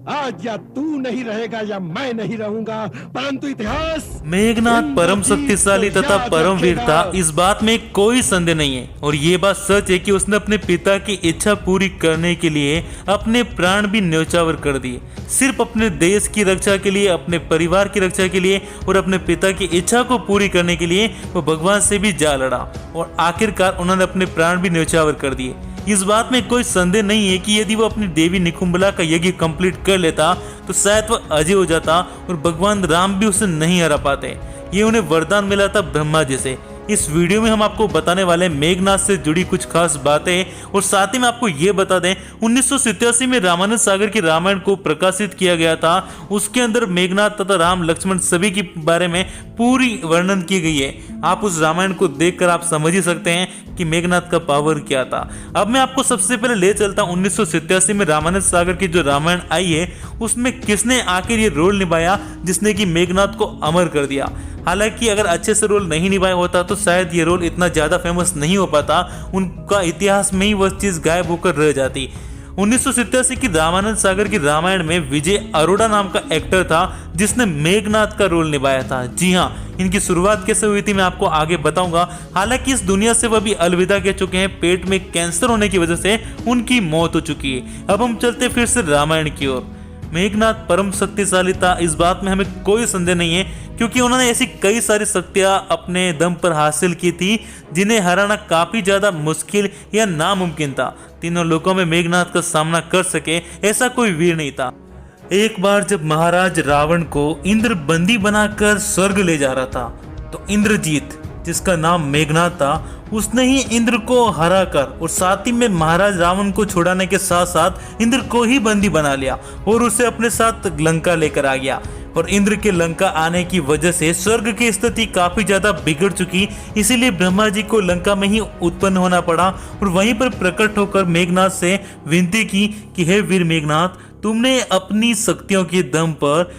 आज या तू नहीं रहेगा या मैं नहीं रहूंगा, परंतु इतिहास मेघनाथ परम शक्तिशाली को तथा याद परमवीर था, रखेगा। इस बात में कोई संदेह नहीं है। और ये बात सच है कि उसने अपने पिता की इच्छा पूरी करने के लिए अपने प्राण भी न्यौछावर कर दिए। सिर्फ अपने देश की रक्षा के लिए, अपने परिवार की रक्षा के लिए और अपने पिता की इच्छा को पूरी करने के लिए वो भगवान से भी जा लड़ा और आखिरकार उन्होंने अपने प्राण भी न्यौछावर कर दिए। इस बात में कोई संदेह नहीं है कि यदि वो अपनी देवी निकुंभला का यज्ञ कंप्लीट कर लेता तो शायद वह अजय हो जाता और भगवान राम भी उसे नहीं हरा पाते। ये उन्हें वरदान मिला था ब्रह्मा जी से। इस वीडियो में हम आपको बताने वाले हैं मेघनाथ से जुड़ी कुछ खास बातें और साथ ही में आपको ये बता दें 1987 में रामानंद सागर की रामायण को प्रकाशित किया गया था। उसके अंदर मेघनाथ तथा राम लक्ष्मण सभी के बारे में पूरी वर्णन की गई है। आप उस रामायण को देखकर आप समझ ही सकते हैं कि मेघनाथ का पावर क्या था। अब मैं आपको सबसे पहले ले चलता हूँ 1987 में रामानंद सागर की जो रामायण आई है उसमें किसने आखिर ये रोल निभाया जिसने कि मेघनाथ को अमर कर दिया। हालांकि अगर अच्छे से रोल नहीं निभाया होता तो शायद ये रोल इतना ज्यादा फेमस नहीं हो पाता, उनका इतिहास में ही वह चीज गायब होकर रह जाती। 1987 की रामानंद सागर की रामायण में विजय अरोड़ा नाम का एक्टर था जिसने मेघनाथ का रोल निभाया था। जी हाँ, इनकी शुरुआत कैसे हुई थी मैं आपको आगे बताऊंगा। हालांकि इस दुनिया से वह भी अलविदा कह चुके हैं, पेट में कैंसर होने की वजह से उनकी मौत हो चुकी है। अब हम चलते फिर से रामायण की ओर। मेघनाथ परम शक्तिशाली था, इस बात में हमें कोई संदेह नहीं है, क्योंकि उन्होंने ऐसी कई सारी शक्तियां अपने दम पर हासिल की थी जिन्हें हराना काफी ज्यादा मुश्किल या नामुमकिन था। तीनों लोकों में मेघनाथ का सामना कर सके ऐसा कोई वीर नहीं था। एक बार जब महाराज रावण को इंद्र बंदी बनाकर स्वर्ग ले जा रहा था तो इंद्रजीत, जिसका नाम मेघनाथ था, उसने ही इंद्र को हरा कर और साथ ही में महाराज रावण को छुड़ाने के साथ साथ इंद्र को ही बंदी बना लिया और उसे अपने साथ लंका लेकर आ गया। और इंद्र के लंका आने की वजह से स्वर्ग की स्थिति काफी ज्यादा बिगड़ चुकी, इसीलिए ब्रह्मा जी को लंका में ही उत्पन्न होना पड़ा और वहीं पर प्रकट होकर मेघनाथ से विनती की कि हे वीर मेघनाथ, तुमने अपनी शक्तियों के दम पर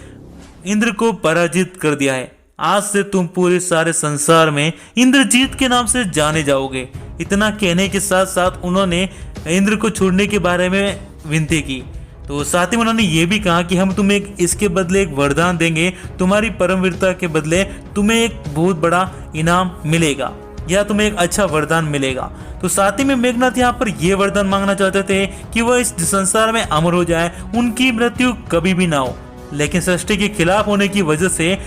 इंद्र को पराजित कर दिया है। आज से तुम पूरे सारे संसार में इंद्रजीत के नाम से जाने जाओगे। इतना कहने के साथ साथ उन्होंने इंद्र को छोड़ने के बारे में विनती की। तो साथ ही उन्होंने ये भी कहा कि हम तुम्हें इसके बदले एक वरदान देंगे, तुम्हारी परमवीरता के बदले तुम्हें एक बहुत बड़ा इनाम मिलेगा या तुम्हें एक अच्छा वरदान मिलेगा। तो साथ ही में मेघनाथ यहाँ पर यह वरदान मांगना चाहते थे कि वह इस संसार में अमर हो जाए, उनकी मृत्यु कभी भी ना हो। लेकिन सृष्टि के खिलाफ होने की वजह से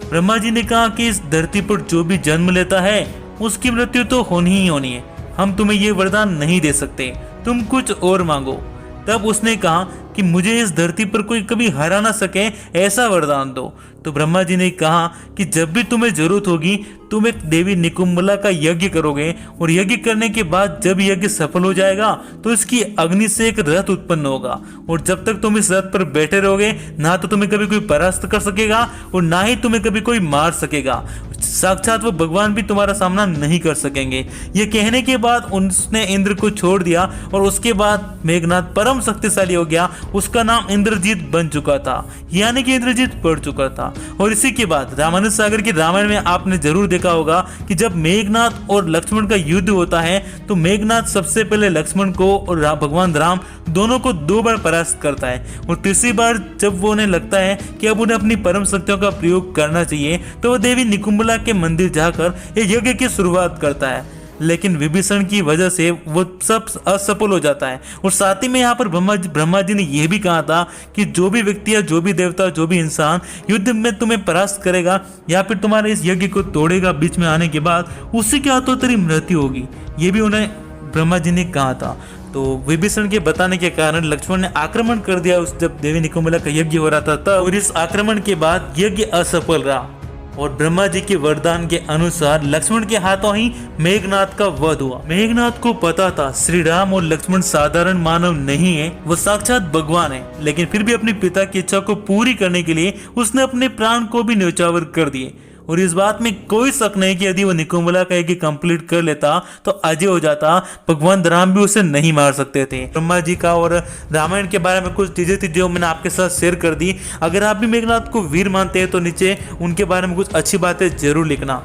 ब्रह्मा जी ने कहा कि इस धरती पर जो भी जन्म लेता है उसकी मृत्यु तो होनी ही होनी है, हम तुम्हें ये वरदान नहीं दे सकते, तुम कुछ और मांगो। तब उसने कहा कि मुझे इस धरती पर कोई कभी हरा ना सके ऐसा वरदान दो। तो ब्रह्मा जी ने कहा कि जब भी तुम्हें जरूरत होगी तुम एक देवी निकुंभला का यज्ञ करोगे और यज्ञ करने के बाद जब यज्ञ सफल हो जाएगा तो इसकी अग्नि से एक रथ उत्पन्न होगा और जब तक तुम इस रथ पर बैठे रहोगे ना तो तुम्हें कभी कोई परास्त कर सकेगा और ना ही तुम्हें कभी कोई मार सकेगा। साक्षात वो भगवान भी तुम्हारा सामना नहीं कर सकेंगे। ये कहने के बाद उसने इंद्र को छोड़ दिया और उसके बाद मेघनाथ परम शक्तिशाली हो गया। उसका नाम इंद्रजीत बन चुका था, यानी कि इंद्रजीत बढ़ चुका था। और इसी के बाद रामानंद सागर की रामायण में आपने जरूर देखा होगा कि जब मेघनाथ और लक्ष्मण का युद्ध होता है तो मेघनाथ सबसे पहले लक्ष्मण को और भगवान राम दोनों को 2 बार परास्त करता है और तीसरी बार जब वो उन्हें लगता है कि अब उन्हें अपनी परम शक्तियों का प्रयोग करना चाहिए तो वह देवी निकुंभला के मंदिर जाकर एक यज्ञ की शुरुआत करता है। लेकिन विभीषण की वजह से वो सब असफल हो जाता है। और साथ ही में यहाँ पर ब्रह्मा जी ने यह भी कहा था कि जो भी व्यक्ति या जो भी देवता जो भी इंसान युद्ध में तुम्हें परास्त करेगा या फिर तुम्हारे इस यज्ञ को तोड़ेगा बीच में आने के बाद, उसी के हाथों तेरी मृत्यु होगी। ये भी उन्हें ब्रह्मा जी ने कहा था। तो विभीषण के बताने के कारण लक्ष्मण ने आक्रमण कर दिया उस जब देवी निकुंभला का यज्ञ हो रहा था तब। और इस आक्रमण के बाद यज्ञ असफल रहा और ब्रह्मा जी के वरदान के अनुसार लक्ष्मण के हाथों ही मेघनाथ का वध हुआ। मेघनाथ को पता था श्री राम और लक्ष्मण साधारण मानव नहीं है, वो साक्षात भगवान है, लेकिन फिर भी अपनी पिता की इच्छा को पूरी करने के लिए उसने अपने प्राण को भी न्यौछावर कर दिए। और इस बात में कोई शक नहीं कि यदि वो निकुंभला का यज्ञ कंप्लीट कर लेता तो अजय हो जाता, भगवान राम भी उसे नहीं मार सकते थे। ब्रह्मा जी का और रामायण के बारे में कुछ चीजें थी जो मैंने आपके साथ शेयर कर दी। अगर आप भी मेघनाथ को वीर मानते हैं तो नीचे उनके बारे में कुछ अच्छी बातें जरूर लिखना।